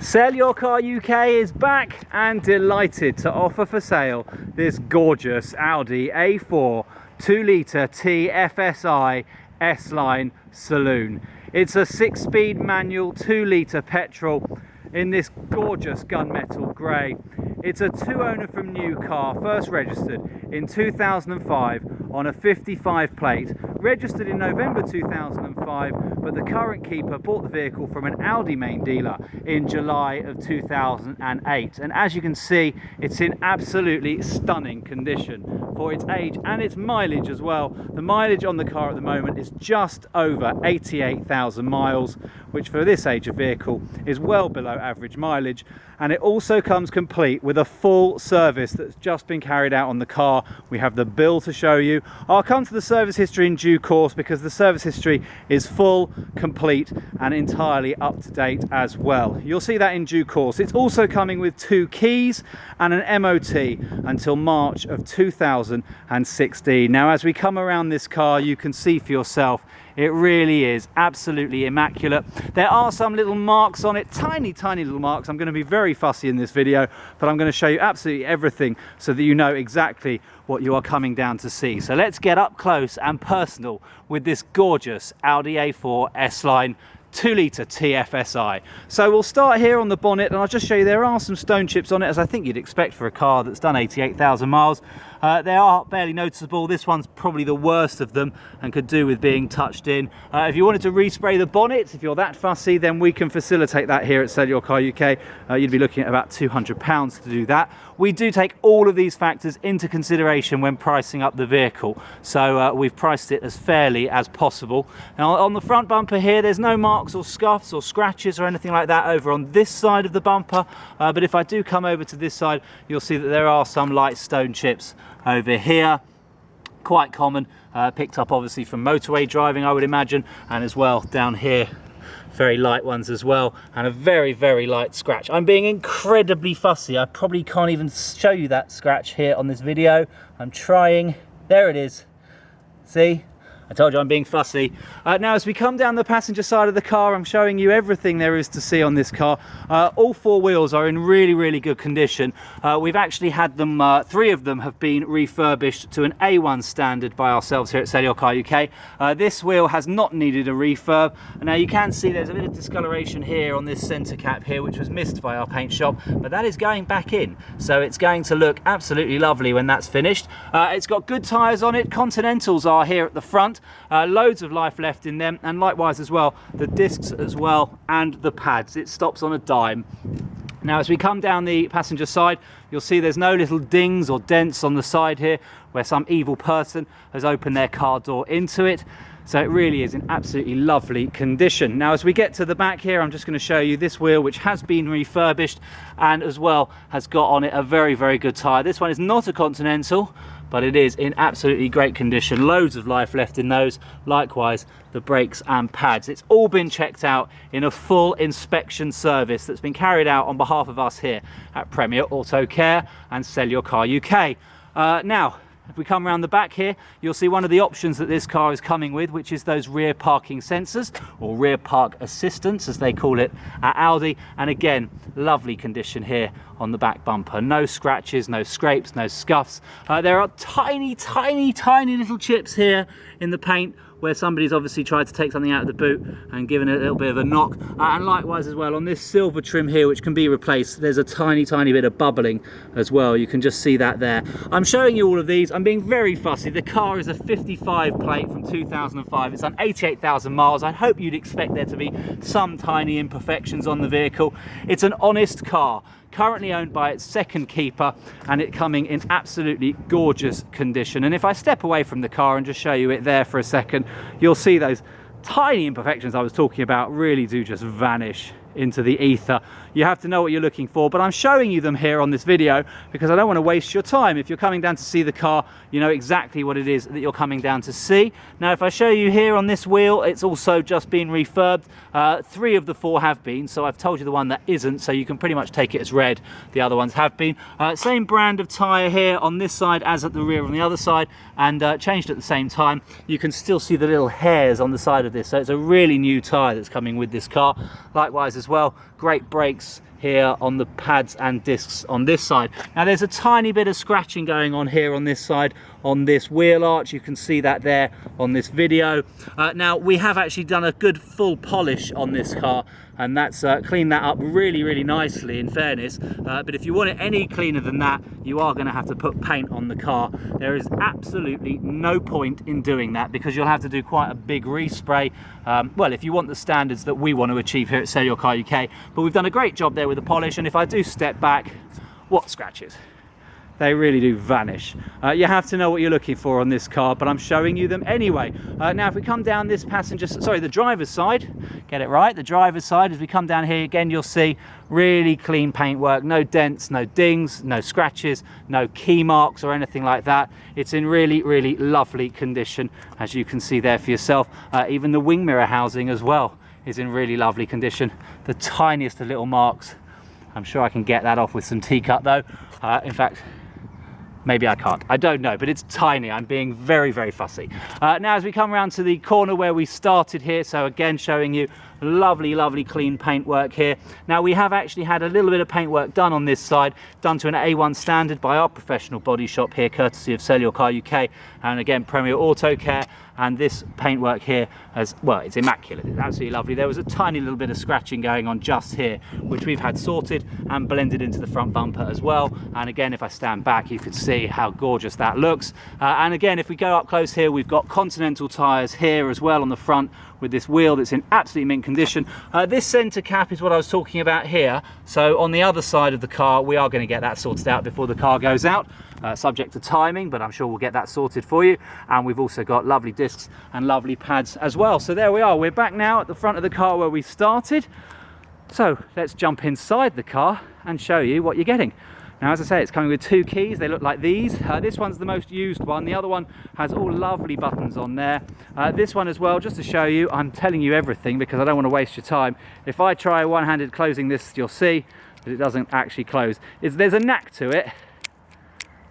Sell Your Car UK is back and delighted to offer for sale this gorgeous Audi A4 2-litre TFSI S-Line Saloon. It's a 6-speed manual 2-litre petrol in this gorgeous gunmetal grey. It's a 2-owner from new car, first registered in 2005 on a 55 plate, registered in November 2005, but the current keeper bought the vehicle from an Audi main dealer in July of 2008. And as you can see, it's in absolutely stunning condition for its age and its mileage as well. The mileage on the car at the moment is just over 88,000 miles, which for this age of vehicle is well below average mileage. And it also comes complete with a full service that's just been carried out on the car. We have the bill to show you. I'll come to the service history in due course because the service history is full, complete and entirely up to date as well. You'll see that in due course. It's also coming with 2 keys and an MOT until March of 2016. Now, as we come around this car, you can see for yourself it really is absolutely immaculate. There are some little marks on it, tiny little marks. I'm going to be very fussy in this video, but I'm going to show you absolutely everything so that you know exactly what you are coming down to see. So let's get up close and personal with this gorgeous Audi A4 S-Line 2-litre TFSI. So we'll start here on the bonnet and I'll just show you there are some stone chips on it, as I think you'd expect for a car that's done 88,000 miles. They are barely noticeable. This one's probably the worst of them and could do with being touched in. If you wanted to respray the bonnet, if you're that fussy, then we can facilitate that here at Sell Your Car UK. You'd be looking at about £200 to do that. We do take all of these factors into consideration when pricing up the vehicle, so we've priced it as fairly as possible. Now on the front bumper here, there's no marks or scuffs or scratches or anything like that over on this side of the bumper, but if I do come over to this side, you'll see that there are some light stone chips over here, quite common, picked up obviously from motorway driving, I would imagine, and as well down here, very light ones as well, and a very light scratch. I'm being incredibly fussy. I probably can't even show you that scratch here on this video. I'm trying. There it is. See? I told you I'm being fussy. Now as we come down the passenger side of the car, I'm showing you everything there is to see on this car. All 4 wheels are in really good condition. We've actually had them, 3 of them have been refurbished to an A1 standard by ourselves here at Sell Your Car UK. This wheel has not needed a refurb. Now you can see there's a bit of discoloration here on this centre cap here, which was missed by our paint shop, but that is going back in. So it's going to look absolutely lovely when that's finished. It's got good tyres on it. Continentals are here at the front. Loads of life left in them, and likewise as well the discs as well and the pads. It stops on a dime. Now as we come down the passenger side, you'll see there's no little dings or dents on the side here where some evil person has opened their car door into it. So it really is in absolutely lovely condition. Now as we get to the back here, I'm just going to show you this wheel, which has been refurbished and as well has got on it a very good tyre. This one is not a Continental, but it is in absolutely great condition. Loads of life left in those. Likewise, the brakes and pads. It's all been checked out in a full inspection service that's been carried out on behalf of us here at Premier Auto Care and Sell Your Car UK. Now, if we come around the back here, you'll see one of the options that this car is coming with, which is those rear parking sensors, or rear park assistance as they call it at Audi. And again, lovely condition here on the back bumper. No scratches, no scrapes, no scuffs. There are tiny little chips here in the paint where somebody's obviously tried to take something out of the boot and given it a little bit of a knock. And likewise as well on this silver trim here, which can be replaced, there's a tiny bit of bubbling as well. You can just see that there. I'm showing you all of these. I'm being very fussy. The car is a 55 plate from 2005. It's done 88,000 miles. I hope you'd expect there to be some tiny imperfections on the vehicle. It's an honest car, currently owned by its second keeper, and it coming in absolutely gorgeous condition. And if I step away from the car and just show you it there for a second, you'll see those tiny imperfections I was talking about really do just vanish into the ether. You have to know what you're looking for, but I'm showing you them here on this video because I don't want to waste your time. If you're coming down to see the car, you know exactly what it is that you're coming down to see. Now if I show you here on this wheel, it's also just been refurbed. 3 of the 4 have been, so I've told you the one that isn't, so you can pretty much take it as read. The other ones have been. Same brand of tyre here on this side as at the rear on the other side, and changed at the same time. You can still see the little hairs on the side of this, so it's a really new tyre that's coming with this car. Likewise as well. Great brakes here on the pads and discs on this side. Now there's a tiny bit of scratching going on here on this side on this wheel arch. You can see that there on this video. Now we have actually done a good full polish on this car, and that's cleaned that up really nicely, in fairness. But if you want it any cleaner than that, you are going to have to put paint on the car. There is absolutely no point in doing that, because you'll have to do quite a big respray. Well, if you want the standards that we want to achieve here at SellYourCarUK. But we've done a great job there with the polish, and if I do step back, what scratches? They really do vanish. You have to know what you're looking for on this car, but I'm showing you them anyway. Now if we come down this the driver's side, get it right, the driver's side, as we come down here again, you'll see really clean paintwork, no dents, no dings, no scratches, no key marks or anything like that. It's in really lovely condition, as you can see there for yourself. Even the wing mirror housing as well is in really lovely condition. The tiniest of little marks. I'm sure I can get that off with some T-cut though. In fact, maybe I can't, I don't know, but it's tiny. I'm being very fussy. Now as we come around to the corner where we started here, so again showing you lovely clean paintwork here. Now we have actually had a little bit of paintwork done on this side, done to an A1 standard by our professional body shop here, courtesy of SellYourCarUK, and again Premier Auto Care. And this paintwork here, as well, it's immaculate. It's absolutely lovely. There was a tiny little bit of scratching going on just here, which we've had sorted and blended into the front bumper as well. And again, if I stand back, you can see how gorgeous that looks. And again, if we go up close here, we've got Continental tyres here as well on the front, with this wheel that's in absolutely mint condition. This centre cap is what I was talking about here. So on the other side of the car, we are going to get that sorted out before the car goes out. Subject to timing, but I'm sure we'll get that sorted for you. And we've also got lovely discs and lovely pads as well. So there we are, we're back now at the front of the car where we started. So let's jump inside the car and show you what you're getting. Now, as I say, it's coming with 2 keys. They look like these. This one's the most used one. The other one has all lovely buttons on there. This one as well, just to show you, I'm telling you everything because I don't want to waste your time. If I try one-handed closing this, you'll see that it doesn't actually close. There's a knack to it,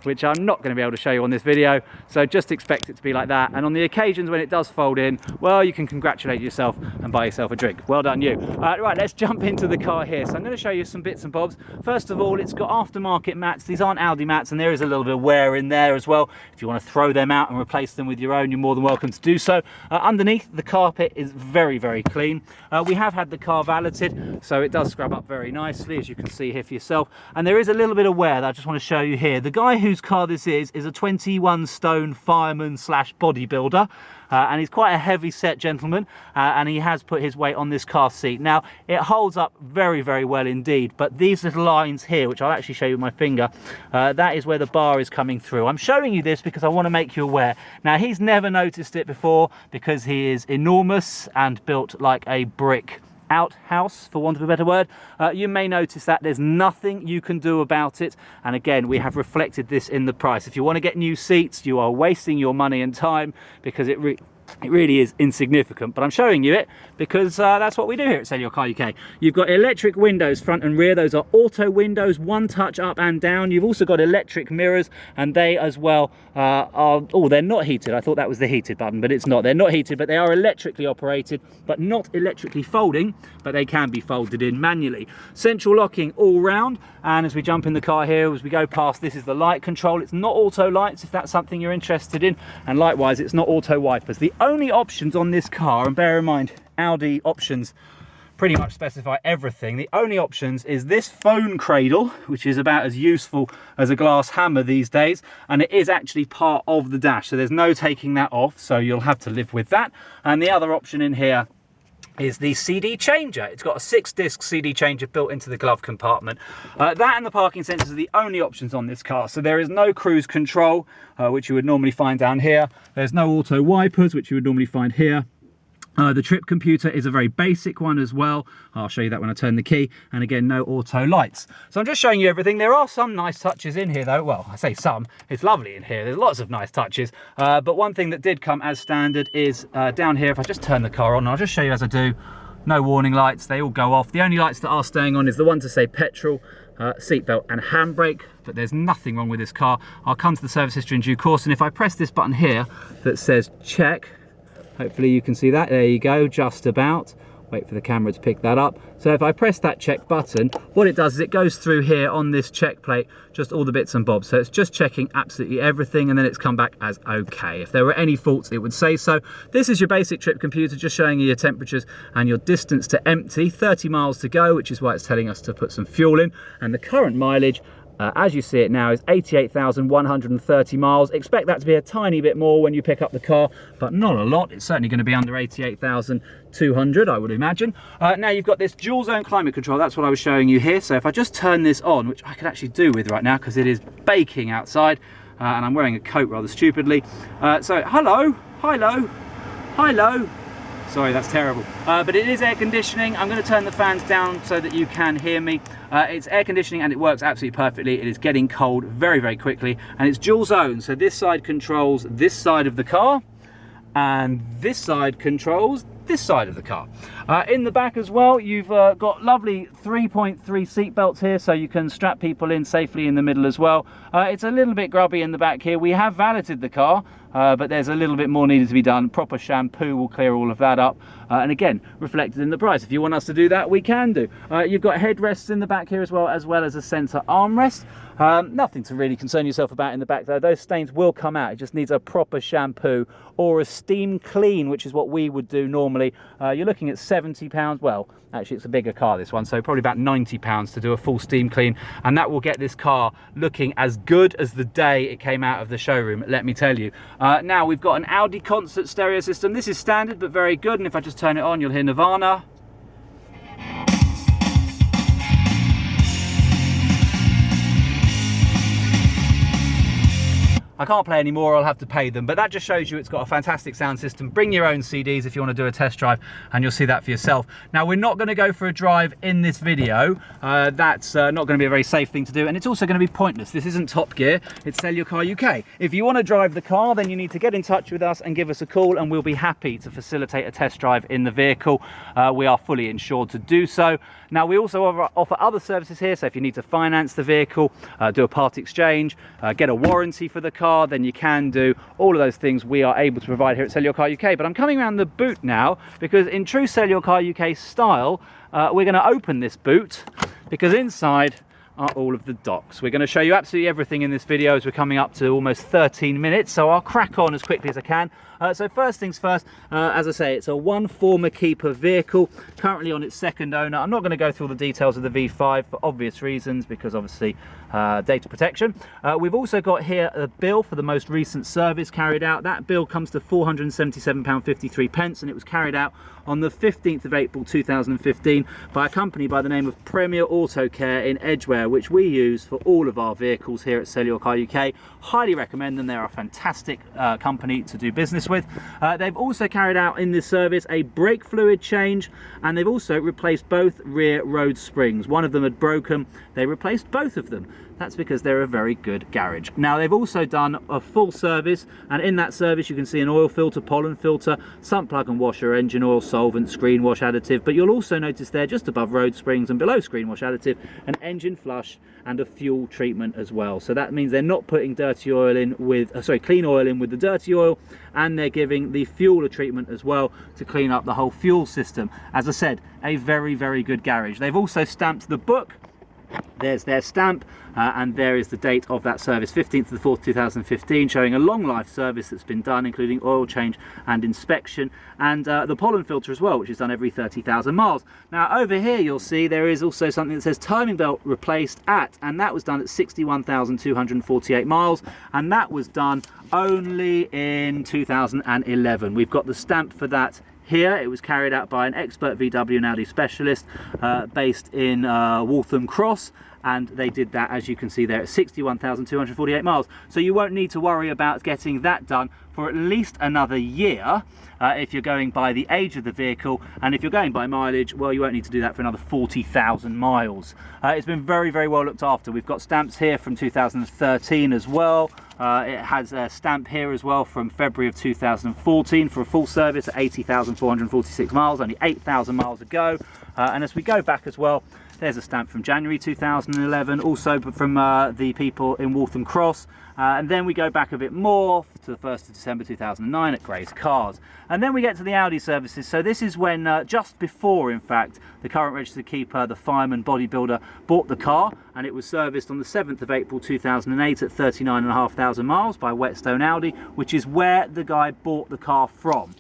which I'm not going to be able to show you on this video, so just expect it to be like that. And on the occasions when it does fold in, well, you can congratulate yourself and buy yourself a drink. Well done you. Right, let's jump into the car here. So I'm going to show you some bits and bobs. First of all, it's got aftermarket mats. These aren't Audi mats, and there is a little bit of wear in there as well. If you want to throw them out and replace them with your own, you're more than welcome to do so. Underneath, the carpet is very clean. We have had the car valeted, so it does scrub up very nicely, as you can see here for yourself. And there is a little bit of wear that I just want to show you here. The guy whose car this is a 21 stone fireman slash bodybuilder, and he's quite a heavy set gentleman, and he has put his weight on this car seat. Now it holds up very well indeed, but these little lines here, which I'll actually show you with my finger, that is where the bar is coming through. I'm showing you this because I want to make you aware. Now he's never noticed it before because he is enormous and built like a brick outhouse, for want of a better word. You may notice that there's nothing you can do about it, and again, we have reflected this in the price. If you want to get new seats, you are wasting your money and time, because it really is insignificant, but I'm showing you it because that's what we do here at SellYourCarUK. You've got electric windows front and rear. Those are auto windows, one touch up and down. You've also got electric mirrors, and they as well they're not heated. I thought that was the heated button, but it's not. They're not heated, but they are electrically operated, but not electrically folding, but they can be folded in manually. Central locking all round, and as we jump in the car here, as we go past, this is the light control. It's not auto lights if that's something you're interested in, and likewise it's not auto wipers. The only options on this car, and bear in mind Audi options pretty much specify everything, the only options is this phone cradle, which is about as useful as a glass hammer these days, and it is actually part of the dash, so there's no taking that off, so you'll have to live with that. And the other option in here is the CD changer. It's got a 6-disc CD changer built into the glove compartment. That and the parking sensors are the only options on this car. So there is no cruise control, which you would normally find down here. There's no auto wipers, which you would normally find here. The trip computer is a very basic one as well. I'll show you that when I turn the key. And again, no auto lights. So I'm just showing you everything. There are some nice touches in here though. Well, I say some, it's lovely in here. There's lots of nice touches. But one thing that did come as standard is down here, if I just turn the car on, I'll just show you as I do. No warning lights, they all go off. The only lights that are staying on is the one to say petrol, seatbelt and handbrake, but there's nothing wrong with this car. I'll come to the service history in due course, and if I press this button here that says check, hopefully you can see that, there you go, just about. Wait for the camera to pick that up. So if I press that check button, what it does is it goes through here on this check plate, just all the bits and bobs. So it's just checking absolutely everything, and then it's come back as okay. If there were any faults, it would say so. This is your basic trip computer, just showing you your temperatures and your distance to empty. 30 miles to go, which is why it's telling us to put some fuel in. And the current mileage, as you see it now, is 88,130 miles. Expect that to be a tiny bit more when you pick up the car, but not a lot. It's certainly going to be under 88,200, I would imagine. Now you've got this dual zone climate control. That's what I was showing you here. So if I just turn this on, which I could actually do with right now because it is baking outside, and I'm wearing a coat rather stupidly. So hello, hello, hello. Sorry, that's terrible. But it is air conditioning. I'm going to turn the fans down so that you can hear me. It's air conditioning and it works absolutely perfectly. It is getting cold very, very quickly. And it's dual zone. So this side controls this side of the car, and this side controls this side of the car. In the back as well, you've got lovely 3.3 seat belts here, so you can strap people in safely in the middle as well. It's a little bit grubby in the back here. We have valeted the car, but there's a little bit more needed to be done. Proper shampoo will clear all of that up, and again, reflected in the price. If you want us to do that, we can do. You've got headrests in the back here as well as a centre armrest. Nothing to really concern yourself about in the back though. Those stains will come out. It just needs a proper shampoo or a steam clean, which is what we would do normally. You're looking at £70. Well, actually it's a bigger car, this one, so probably about £90 to do a full steam clean, and that will get this car looking as good as the day it came out of the showroom, let me tell you. Now we've got an Audi concert stereo system. This is standard but very good, and if I just turn it on, you'll hear Nirvana. I can't play any more, I'll have to pay them, but that just shows you it's got a fantastic sound system. Bring your own CDs if you want to do a test drive, and you'll see that for yourself. Now, we're not going to go for a drive in this video. That's not going to be a very safe thing to do, and it's also going to be pointless. This isn't Top Gear, it's Sell Your Car UK. If you want to drive the car, then you need to get in touch with us and give us a call, and we'll be happy to facilitate a test drive in the vehicle. We are fully insured to do so. Now, we also offer other services here, so if you need to finance the vehicle, do a part exchange, get a warranty for the car, then you can do all of those things we are able to provide here at Sell Your Car UK. But I'm coming around the boot now because in true Sell Your Car UK style, we're going to open this boot because inside are all of the docks. We're going to show you absolutely everything in this video as we're coming up to almost 13 minutes, so I'll crack on as quickly as I can. So first things first, as I say, it's a one former keeper vehicle, currently on its second owner. I'm not going to go through all the details of the V5 for obvious reasons, because obviously data protection. We've also got here a bill for the most recent service carried out. That bill comes to £477.53, and it was carried out on the 15th of April 2015 by a company by the name of Premier Auto Care in Edgware, which we use for all of our vehicles here at Sell Your Car UK. Highly recommend them. They're a fantastic company to do business with. They've also carried out in this service a brake fluid change, and they've also replaced both rear road springs. One of them had broken. They replaced both of them. That's because they're a very good garage. Now, they've also done a full service, and in that service you can see an oil filter, pollen filter, sump plug and washer, engine oil, solvent, screen wash additive, but you'll also notice there just above road springs and below screen wash additive, an engine flush and a fuel treatment as well. So that means they're not putting dirty oil in with, clean oil in with the dirty oil, and they're giving the fuel treatment as well to clean up the whole fuel system. As I said, a very, very good garage. They've also stamped the book. There's their stamp, and there is the date of that service, 15th of the 4th 2015, showing a long life service that's been done, including oil change and inspection, and the pollen filter as well, which is done every 30,000 miles. Now over here you'll see there is also something that says timing belt replaced at, and that was done at 61,248 miles, and that was done only in 2011. We've got the stamp for that here. It was carried out by an expert VW and Audi specialist based in Waltham Cross, and they did that, as you can see there, at 61,248 miles. So you won't need to worry about getting that done for at least another year if you're going by the age of the vehicle, and if you're going by mileage, well, you won't need to do that for another 40,000 miles. It's been very, very well looked after. We've got stamps here from 2013 as well. It has a stamp here as well from February of 2014 for a full service at 80,446 miles, only 8,000 miles ago. And as we go back as well, there's a stamp from January 2011, also from the people in Waltham Cross. And then we go back a bit more to to the 1st of December 2009 at Gray's Cars. And then we get to the Audi services. So this is when, just before in fact, the current registered keeper, the fireman bodybuilder, bought the car, and it was serviced on the 7th of April 2008 at 39,500 miles by Whetstone Audi, which is where the guy bought the car from.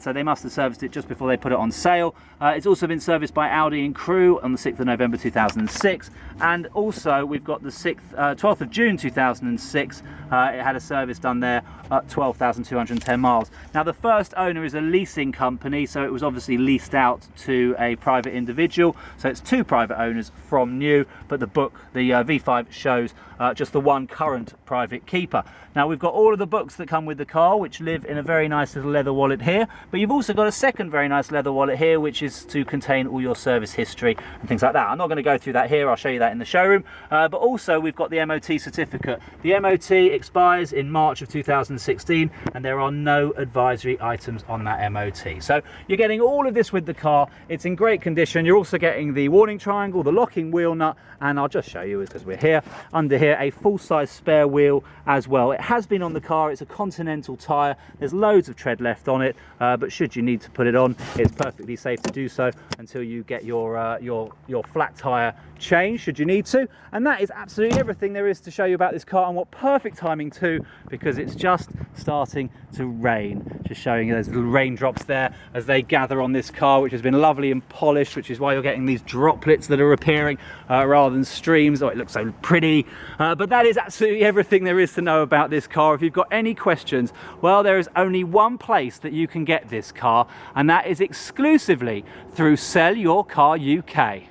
So they must have serviced it just before they put it on sale. It's also been serviced by Audi in Crewe on the 6th of November 2006, and also we've got the 12th of June 2006. It had a service done there at 12,210 miles. Now the first owner is a leasing company, so it was obviously leased out to a private individual. So it's 2 private owners from new, but the book, the V5, shows just the one current private keeper. Now we've got all of the books that come with the car, which live in a very nice little leather wallet here, but you've also got a second very nice leather wallet here, which is to contain all your service history and things like that. I'm not going to go through that here, I'll show you that in the showroom, but also we've got the MOT certificate. The MOT expires in March of 2016, and there are no advisory items on that MOT. So you're getting all of this with the car. It's in great condition. You're also getting the warning triangle, the locking wheel nut, and I'll just show you because we're here, under here, a full-size spare wheel as well. It has been on the car. It's a Continental tyre. There's loads of tread left on it, but should you need to put it on, it's perfectly safe to do so until you get your flat tyre changed, should you need to. And that is absolutely everything there is to show you about this car, and what perfect timing too, because it's just starting to rain. Just showing you those little raindrops there as they gather on this car, which has been lovely and polished, which is why you're getting these droplets that are appearing rather than streams. Oh, it looks so pretty. But that is absolutely everything there is to know about this car. If you've got any questions, well, there is only one place that you can get this car, and that is exclusively through SellYourCarUK.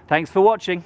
Thanks for watching.